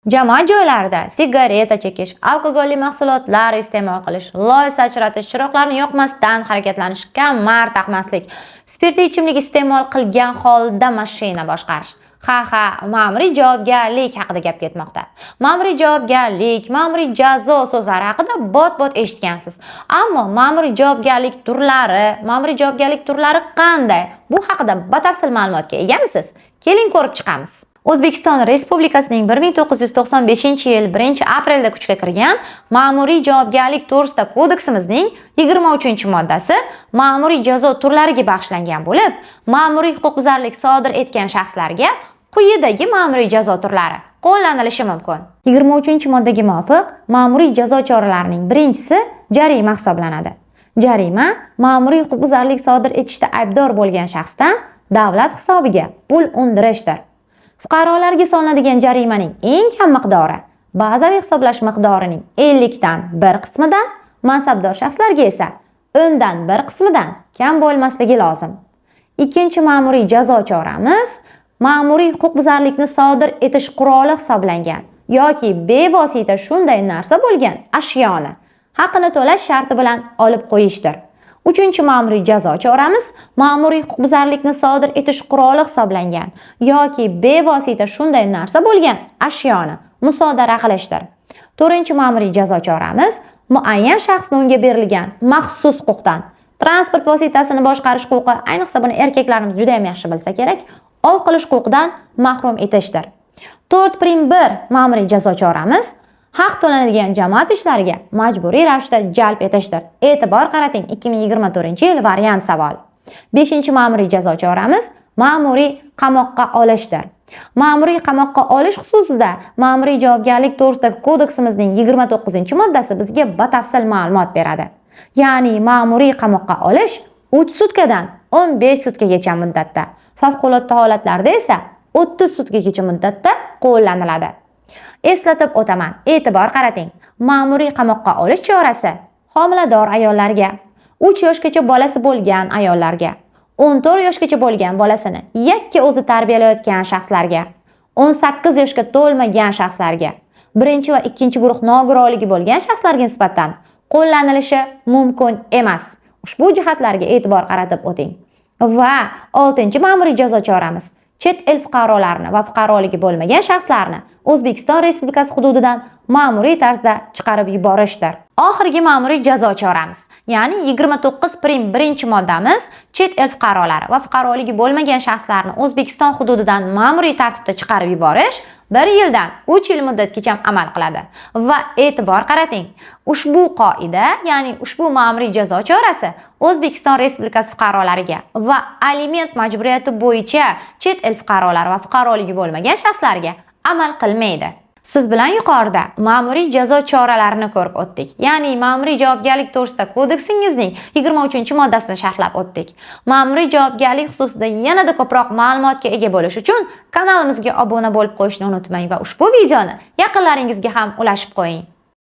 Jamoat joylarida sigareta chekish, alkogolli mahsulotlar iste'mol qilish, loy sachratish, chiroqlarni yoqmasdan harakatlanish, kamar taqmaslik, spirtli ichimlik iste'mol qilgan holda mashina boshqarish. Ma'muriy javobgarlik haqida gap ketmoqda. Ma'muriy javobgarlik, ma'muriy jazo so'zlari haqida bot-bot eshitgansiz. Ammo ma'muriy javobgarlik turlari qanday? Bu haqida batafsil ma'lumotga egamisiz? Keling ko'rib chiqamiz. O'zbekiston Respublikasining 1995-yil 1-aprelda kuchga kirgan Ma'muriy javobgarlik to'g'risida kodeksimizning 23-moddasi ma'muriy jazo turlariga bag'ishlangan bo'lib, ma'muriy huquqbuzarlik sodir etgan shaxslarga quyidagi ma'muriy jazo turlari qo'llanilishi mumkin. 23-moddaga muvofiq ma'muriy jazo choralarining birinchisi jarima hisoblanadi. Jarima ma'muriy huquqbuzarlik sodir etishda aybdor bo'lgan shaxsdan davlat hisobiga pul undirishdir. Fuqarolarga solinadigan jarimaning eng kam miqdori bazaviy hisoblash miqdorining 50 dan 1 qismidan, mansabdor shaxslarga esa 10 dan 1 qismidan kam bo'lmasligi lozim. Ikkinchi ma'muriy jazo choramiz ma'muriy huquqbuzarlikni sodir etish quroli hisoblangan yoki bevosita shunday narsa bo'lgan ashyoni haqini to'lash sharti bilan olib qo'yishdir. Uchinchi ma'muriy jazo choramiz ma'muriy huquqbuzarlikni sodir etish quroli hisoblangan yoki bevosita shunday narsa bo'lgan ashyoni musodara qilishdir. To'rtinchi ma'muriy jazo choramiz muayyan shaxsga unga berilgan maxsus huquqdan, transport vositasini boshqarish huquqi, ayniqsa buni erkaklarimiz juda ham yaxshi bilsa kerak, ov qilish huquqidan mahrum etishdir. 4.1 ma'muriy jazo choramiz haq to'lanadigan jamoat ishlariga majburiy ravishda jalb etishdir. E'tibor qarating, 2024-yil variant savol. 5-ma'muriy jazo choramiz ma'muriy qamoqqa olishdir. Ma'muriy qamoqqa olish xususida ma'muriy javobgarlik to'g'risidagi kodeksimizning 29-moddasi bizga batafsil ma'lumot beradi. Ya'ni ma'muriy qamoqqa olish 3 sutkadan 15 sutkagacha muddatda, favqulodda holatlarda esa 30 sutkagacha muddatda qo'llaniladi. Eslatib o'taman, e'tibor qarating. Ma'muriy qamoqqa olish chorasi homilador ayollarga, 3 yoshgacha bolasi bo'lgan ayollarga, 14 yoshgacha bo'lgan bolasini yakka o'zi tarbiyalayotgan shaxslarga, 18 yoshga to'lmagan shaxslarga, 1 va 2 guruh nogironligi bo'lgan shaxslarga nisbatan qo'llanilishi mumkin emas. Ushbu jihatlarga e'tibor qaratib o'ting. Va 6-ma'muriy jazo choramiz chet el fuqarolarini va fuqaroligi bo'lmagan shaxslarni O'zbekiston Respublikasi hududidan ma'muriy tarzda chiqarib yuborishdir. Oxirgi ma'muriy jazo choramiz, ya'ni 29.1-moddamiz chet el fuqarolari va fuqaroligi bo'lmagan shaxslarni O'zbekiston hududidan ma'muriy tartibda chiqarib yuborish 1 yildan 3 yil muddatgacha amal qiladi. Va e'tibor qarating, ushbu qoida, ya'ni ushbu ma'muriy jazo chorasi O'zbekiston Respublikasi fuqarolariga va aliment majburiyati bo'yicha chet el fuqarolari va fuqaroligi bo'lmagan shaxslarga amal qilmaydi. Siz bilan yuqorida ma'muriy jazo choralarini ko'rib o'tdik. Ya'ni ma'muriy javobgarlik to'g'risida kodeksingizning 23-moddasini sharhlab o'tdik. Ma'muriy javobgarlik xususida yanada ko'proq ma'lumotga ega bo'lish uchun kanalimizga obuna bo'lib qo'yishni unutmang va ushbu videoni yaqinlaringizga ham ulashib qo'ying.